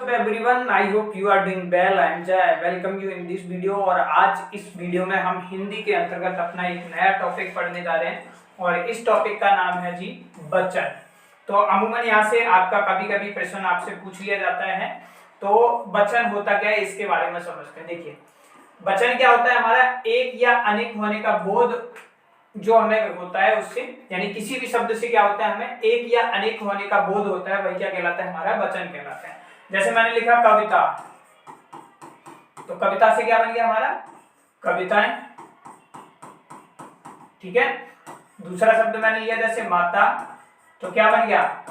Everyone, I hope you are doing well. I am Jay, welcome you in this video. और आज इस video में हम हिंदी के अंतर्गत अपना एक नया टॉपिक पढ़ने जा रहे हैं और इस टॉपिक का नाम है जी वचन। तो अमूमन यहाँ से आपका कभी कभी प्रश्न आपसे पूछ लिया जाता है, तो वचन होता क्या है इसके बारे में समझते हैं। देखिए, वचन क्या होता है? हमारा एक या अनेक होने का बोध जो हमें होता है उससे, यानी किसी भी शब्द से क्या होता है, हमें एक या अनेक होने का बोध होता है, वही क्या कहलाता है? हमारा वचन कहलाता है। जैसे मैंने लिखा कविता, तो कविता से क्या बन गया हमारा? कविताएं। ठीक है। दूसरा शब्द मैंने लिया जैसे माता, तो क्या बन गया?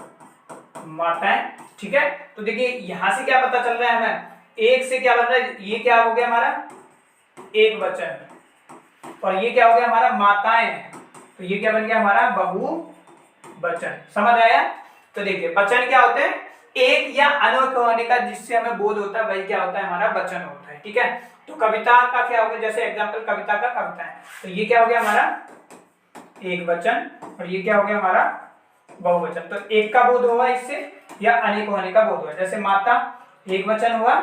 माताएं। ठीक है। तो देखिए यहां से क्या पता चल रहा है हमें, एक से क्या बन रहा है? ये क्या हो गया हमारा? एक वचन। और ये क्या हो गया हमारा? माताएं। तो ये क्या बन गया हमारा? बहुवचन। समझ आया? तो देखिए वचन क्या होते हैं? एक या अनेक होने का जिससे हमें बोध होता है, वही क्या होता है? हमारा वचन होता है। ठीक है। तो कविता का क्या हो गया? जैसे एग्जांपल कविता का कविता है, तो ये क्या हो गया हमारा? एक वचन। और ये क्या हो गया हमारा? बहुवचन। तो एक का बोध हुआ इससे या अनेक होने का बोध हुआ। जैसे माता एक वचन हुआ,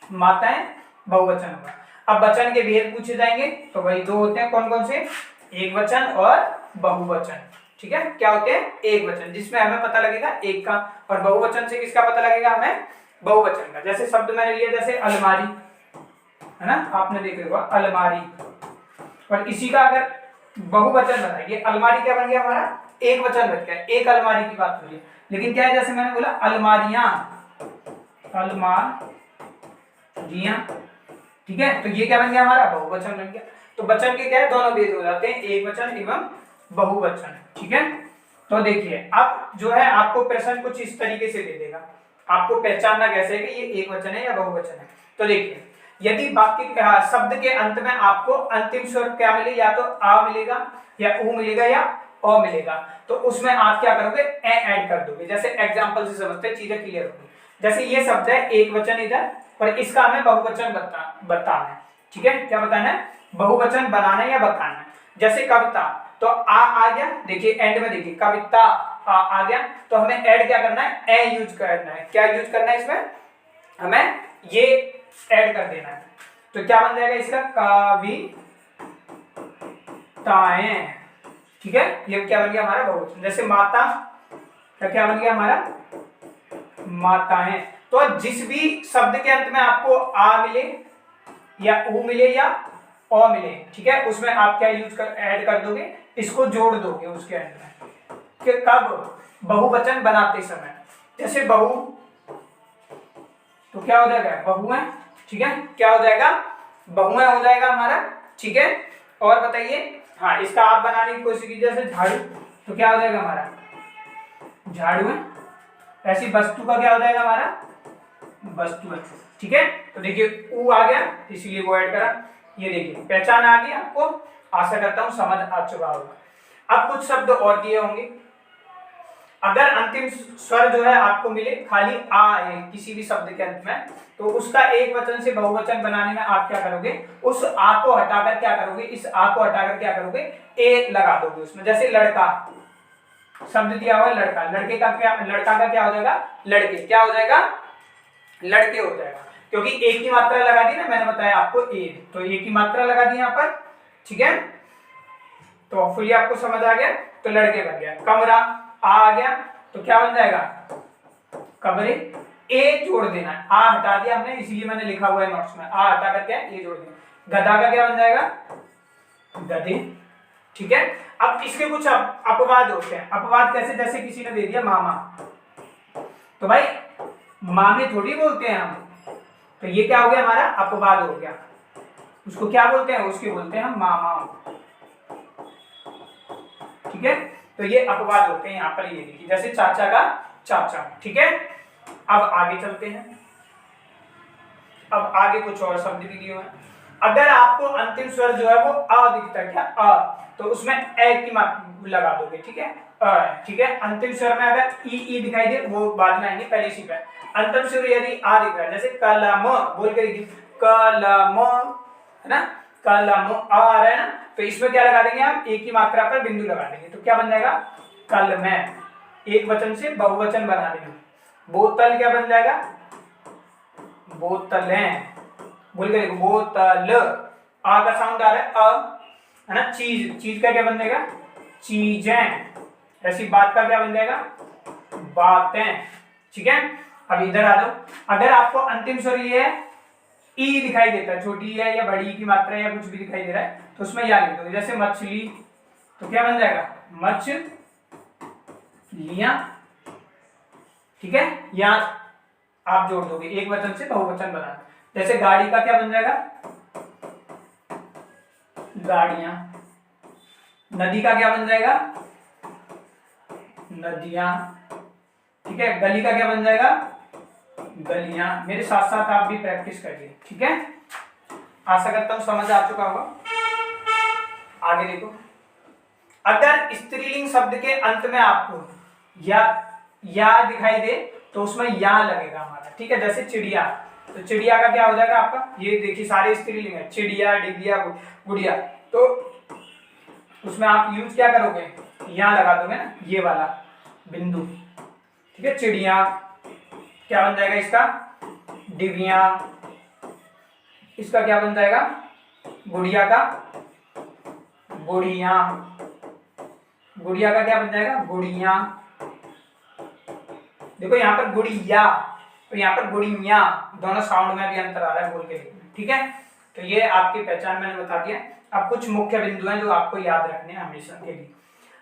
माताएं बहुवचन हुआ। अब वचन के भेद पूछे जाएंगे, तो वही दो होते हैं। कौन कौन से? एक वचन और बहुवचन। ठीक है। क्या होते हैं? एक वचन जिसमें हमें पता लगेगा एक का, और बहुवचन से किसका पता लगेगा हमें? बहुवचन का। जैसे शब्द मैंने लिया जैसे अलमारी, है ना, आपने देखे होगा अलमारी। और इसी का अगर बहुवचन बनाएंगे, अलमारी क्या बन गया हमारा? एक वचन बन गया, एक अलमारी की बात हो रही है। लेकिन क्या है, जैसे मैंने बोला अलमारियां, अलमारियां। ठीक है। तो ये क्या बन गया हमारा? बहुवचन बन गया। तो वचन के क्या है? दोनों भेद हो जाते हैं, एक वचन एवं बहुवचन। ठीक है। तो देखिए अब जो है आपको प्रश्न कुछ इस तरीके से दे देगा, आपको पहचानना कैसे है कि ये एक वचन है या बहुवचन है। तो देखिए, यदि वाक्य शब्द के अंत में आपको अंतिम स्वर क्या मिले, या तो आ मिलेगा या ऊ मिलेगा या अ मिलेगा, तो उसमें आप क्या करोगे? ए ऐड कर दोगे। जैसे एग्जांपल से समझते हैं, चीजें क्लियर होगी। जैसे ये शब्द है एक वचन इधर, और इसका हमें बहुवचन बताना है। ठीक है। क्या बताना है? बहुवचन बनाना है या बताना है। जैसे कविता, तो आ गया, देखिए एंड में देखिए कविता आ गया, तो हमें ऐड क्या करना है? ए यूज करना है। क्या यूज करना है इसमें? हमें ये ऐड कर देना है। तो क्या बन जाएगा इसका? कविताएं। ठीक है। ये क्या बन गया हमारा? बहुवचन। जैसे माता का क्या बन गया हमारा? माताएं। तो जिस भी शब्द के अंत में आपको आ मिले या ऊ मिले या अ मिले, ठीक है, उसमें आप क्या यूज कर ऐड कर दोगे? इसको जोड़ दोगे उसके अंत में। कि कब? बहुवचन बनाते समय। जैसे बहु, तो क्या हो जाएगा? बहुएं। ठीक है। क्या हो जाएगा? बहुएं हो जाएगा हमारा। ठीक है। और बताइए, हाँ, इसका आप बनाने की कोशिश कीजिए। जैसे झाड़ू, तो क्या हो जाएगा हमारा? झाड़ू है। ऐसी वस्तु का क्या हो जाएगा हमारा? वस्तु है। ठीक है। तो देखिए ऊ आ गया, इसीलिए वो ऐड करा। ये देखिए पहचान आ गई आपको, आशा करता हूं समझ आ चुका होगा। अब कुछ शब्द और दिए होंगे, अगर अंतिम स्वर जो है आपको मिले खाली आ है किसी भी शब्द के अंत में, तो उसका एक वचन से बहुवचन बनाने में आप क्या करोगे? उस आ को हटाकर क्या करोगे? इस आ को हटाकर क्या करोगे? ए लगा दोगे उसमें। जैसे लड़का शब्द दिया हुआ है लड़का, लड़के का क्या? लड़का का क्या हो जाएगा? लड़के। क्या हो जाएगा? लड़के हो जाएगा, क्योंकि एक की मात्रा लगा दी ना, मैंने बताया आपको ए, तो एक की मात्रा लगा दी यहाँ पर। ठीक है। तो फुली आपको समझ आ गया, तो लड़के बन गया। कमरा आ गया, तो क्या बन जाएगा? कमरे। ए जोड़ देना, आ हटा दिया हमने, इसीलिए मैंने लिखा हुआ है नोट्स में, आ हटा करके ए जोड़ दिया। गधा का क्या बन जाएगा? गधे। ठीक है। अब इसके कुछ अपवाद होते हैं। अपवाद कैसे? जैसे किसी ने दे दिया मामा, तो भाई मामे थोड़ी बोलते हैं हम, तो ये क्या हो गया हमारा? अपवाद हो गया। उसको क्या बोलते हैं? उसके बोलते हैं हम मामा। ठीक है। तो ये अपवाद होते हैं यहाँ पर, ये देखिए जैसे चाचा का चाचा। ठीक है। अब आगे चलते हैं। अब आगे कुछ और शब्द भी दिए हुए हैं। अगर आपको अंतिम स्वर जो है वो अ दिखता है, क्या अ, तो उसमें ए की मात्रा लगा दोगे। ठीक है। ठीक है। अंतिम स्वर में अगर ई दिखाई दे, वो बाद में आएंगे, पहले इसी पे अंतिम स्वर यदि आ दिख रहा है, जैसे कलम बोल के देखिए, कलम, है ना, कलम आ रहा है ना, तो इसमें क्या लगा देंगे हम? एक की मात्रा पर बिंदु लगा देंगे, तो क्या बन जाएगा? कल में। एक वचन से बहुवचन बना देंगे। बोतल क्या बन जाएगा? बोतलें, बोल के देखो बोतल, आ का साउंड आ रहा है अ, है ना। चीज, चीज का क्या बन जाएगा, चीजें। ऐसी बात का क्या बन जाएगा, बातें। ठीक है, अब इधर आ जाओ। अगर आपको अंतिम स्वर ये है ई दिखाई देता है, छोटी है या बड़ी की मात्रा या कुछ भी दिखाई दे रहा है, तो उसमें या लिख दो। जैसे मछली, तो क्या बन जाएगा, मछलियां। ठीक है, या आप जोड़ दोगे, एक वचन से बहुवचन बना। जैसे गाड़ी का क्या बन जाएगा, गाड़ियां। नदी का क्या बन जाएगा, नदियां। ठीक है, गली का क्या बन जाएगा, गलियां। मेरे साथ साथ आप भी प्रैक्टिस करिए। ठीक है, आशा करता हूं समझ आ चुका होगा। आगे देखो, अगर स्त्रीलिंग शब्द के अंत में आपको या दिखाई दे तो उसमें या लगेगा हमारा। ठीक है, जैसे चिड़िया, तो चिड़िया का क्या हो जाएगा आपका, ये देखिए सारे स्त्रीलिंग है, चिड़िया, डिबिया, गुड़िया, तो उसमें आप यूज क्या करोगे, या लगा दोगे ना, ये वाला बिंदु। ठीक है, चिड़िया क्या बन जाएगा इसका, डिबिया। इसका क्या बन जाएगा, गुड़िया का गुड़िया। गुड़िया का क्या बन जाएगा, गुड़िया। देखो यहाँ पर गुड़िया और यहाँ पर गुड़िया, दोनों साउंड में भी अंतर आ रहा है बोल के लिखने। ठीक है, तो ये आपकी पहचान मैंने बता दिया। अब कुछ मुख्य बिंदु हैं जो आपको याद रखने हैं हमेशा के लिए।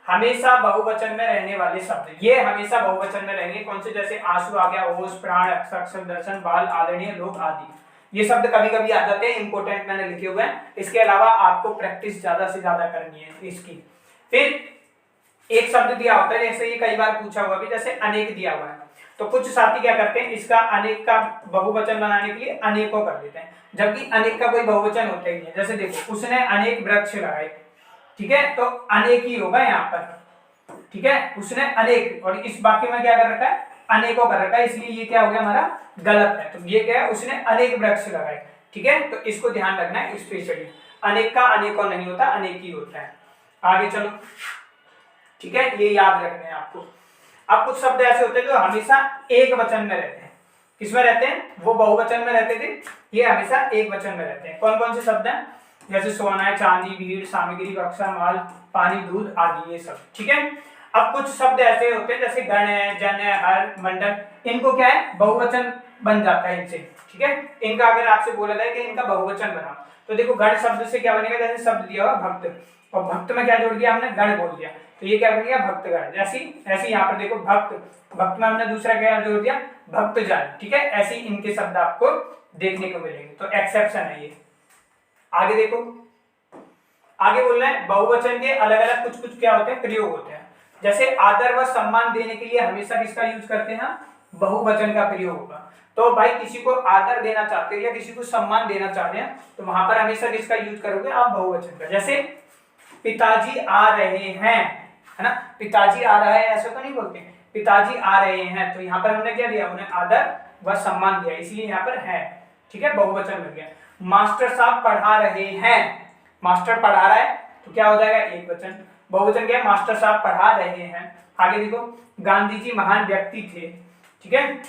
हमेशा बहुवचन में रहने वाले शब्द, ये हमेशा बहुवचन में रहेंगे। कौन से, जैसे आंसू आ गया, होश, प्राण, अक्षर, दर्शन, बाल, आदरणीय, लोग आदि। ये शब्द कभी कभी आ जाते हैं, इंपोर्टेंट मैंने लिखे हुए हैं। इसके अलावा आपको प्रैक्टिस ज्यादा से ज्यादा करनी है इसकी। फिर एक शब्द दिया होता है, जैसे ये कई बार पूछा हुआ भी, जैसे अनेक दिया हुआ है, तो कुछ साथी क्या करते हैं, इसका अनेक का बहुवचन बनाने के लिए अनेकों कर देते हैं, जबकि अनेक का कोई बहुवचन होता ही नहीं है। जैसे देखो, उसने अनेक वृक्ष लगाए। ठीक है, तो अनेक ही होगा यहाँ पर। ठीक है, उसने अनेक, और इस वाक्य में क्या कर रखा है, अनेकों कर रखा है, इसलिए ये क्या हो गया हमारा, गलत है। तो ये क्या है, उसने अनेक वृक्ष लगाए। ठीक है, तो इसको ध्यान रखना है स्पेशली, अनेक का अनेकों नहीं होता, अनेक ही होता है। आगे चलो। ठीक है, ये याद रखना है आपको। अब कुछ शब्द ऐसे होते हैं जो हमेशा एक वचन में रहते हैं। किसमें रहते हैं, वो बहुवचन में रहते थे, ये हमेशा एक वचन में रहते हैं। कौन कौन से शब्द हैं, जैसे सोना, चांदी, भीड़, सामग्री, बक्सा, माल, पानी, दूध आदि, ये सब। ठीक है, अब कुछ शब्द ऐसे होते हैं जैसे गण है, जन है, हर, मंडल, इनको क्या है, बहुवचन बन जाता है इनसे। ठीक है, इनका अगर आपसे बोला जाए कि इनका बहुवचन बनाओ, तो देखो गण शब्द से क्या बनेगा, जैसे शब्द दिया हुआ भक्त, और भक्त में क्या जोड़ दिया हमने, गण बोल दिया, तो ये क्या बन गया, भक्तगण। जैसी ऐसी यहाँ पर देखो भक्त, भक्त में हमने दूसरा क्या जोड़ दिया, भक्तजन। ठीक है, ऐसे इनके शब्द आपको देखने को मिलेंगे, तो एक्सेप्शन है ये। आगे देखो, आगे बोल रहे हैं बहुवचन के अलग अलग कुछ कुछ क्या होते हैं, प्रयोग होते हैं। जैसे आदर व सम्मान देने के लिए हमेशा किसका यूज करते हैं, बहुवचन का प्रयोग होगा। तो भाई किसी को आदर देना चाहते हैं या किसी को सम्मान देना चाहते हैं, तो वहां पर हमेशा किसका यूज करोगे आप, बहुवचन का। जैसे पिताजी आ रहे हैं, है ना, पिताजी आ रहा है ऐसा तो नहीं बोलते, पिताजी आ रहे हैं, तो यहाँ पर हमने क्या दिया, उन्हें आदर व सम्मान दिया, इसलिए यहाँ पर है। ठीक है, बहुवचन मिल गया। मास्टर साहब पढ़ा रहे हैं, मास्टर पढ़ा रहा है, तो क्या हो जाएगा, एक वचन। बहुवचन क्या है, मास्टर साहब पढ़ा रहे हैं। आगे देखो, गांधी जी महान व्यक्ति थे। ठीक है,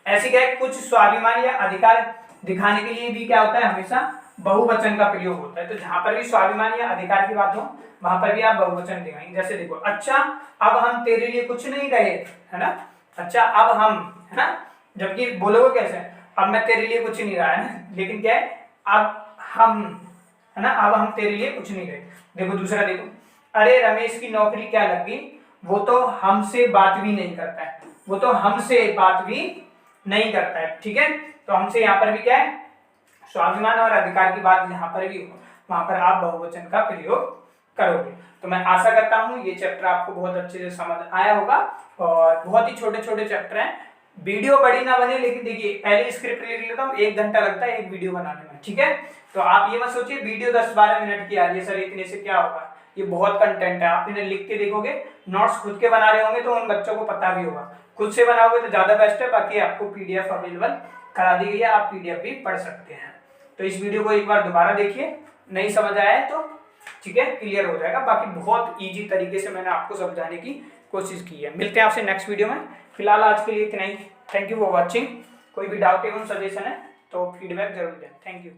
ऐसे क्या है, कुछ स्वाभिमान या अधिकार दिखाने के लिए भी क्या होता है, हमेशा बहुवचन का प्रयोग होता है। तो जहां पर भी स्वाभिमान या अधिकार की बात हो, वहां पर भी आप बहुवचन दिखाएंगे। जैसे देखो, अच्छा अब हम तेरे लिए कुछ नहीं रहे, है ना, अच्छा अब हम, है ना, जबकि बोलोगे कैसे, अब मैं तेरे लिए कुछ नहीं रहा, है ना, लेकिन क्या है, अब हम, है ना, अब हम तेरे लिए कुछ नहीं रहे। देखो दूसरा देखो, अरे रमेश की नौकरी क्या लग गई, वो तो हमसे बात भी नहीं करता है, वो तो हमसे बात भी नहीं करता है। ठीक है, तो हमसे यहाँ पर भी क्या है, स्वाभिमान और अधिकार की बात यहाँ पर भी हो, वहां पर आप बहुवचन का प्रयोग करोगे। तो मैं आशा करता हूँ ये चैप्टर आपको बहुत अच्छे से समझ आया होगा, और बहुत ही छोटे छोटे चैप्टर हैं। वीडियो बड़ी ना बने, लेकिन देखिए पहले स्क्रिप्ट लिख लेता हूँ, 1 घंटा लगता है एक वीडियो बनाने में। ठीक है, तो आप ये मत सोचिए वीडियो 10-12 मिनट की आ रही है सर, इतने से क्या होगा, ये बहुत कंटेंट है। आप इन्हें लिख के देखोगे, नोट्स खुद के बना रहे होंगे तो उन बच्चों को पता भी होगा, खुद से बनाओगे तो ज्यादा बेस्ट है। बाकी आपको पीडीएफ अवेलेबल करा दी गई है, आप पीडीएफ भी पढ़ सकते हैं। तो इस वीडियो को एक बार दोबारा देखिए, नहीं समझ आया है तो ठीक है, क्लियर हो जाएगा। बाकी बहुत इजी तरीके से मैंने आपको समझाने की कोशिश की है। मिलते हैं आपसे नेक्स्ट वीडियो में, फिलहाल आज के लिए इतना ही। Thank you for watching. कोई भी डाउट एवं सजेशन है तो फीडबैक जरूर दें। Thank you.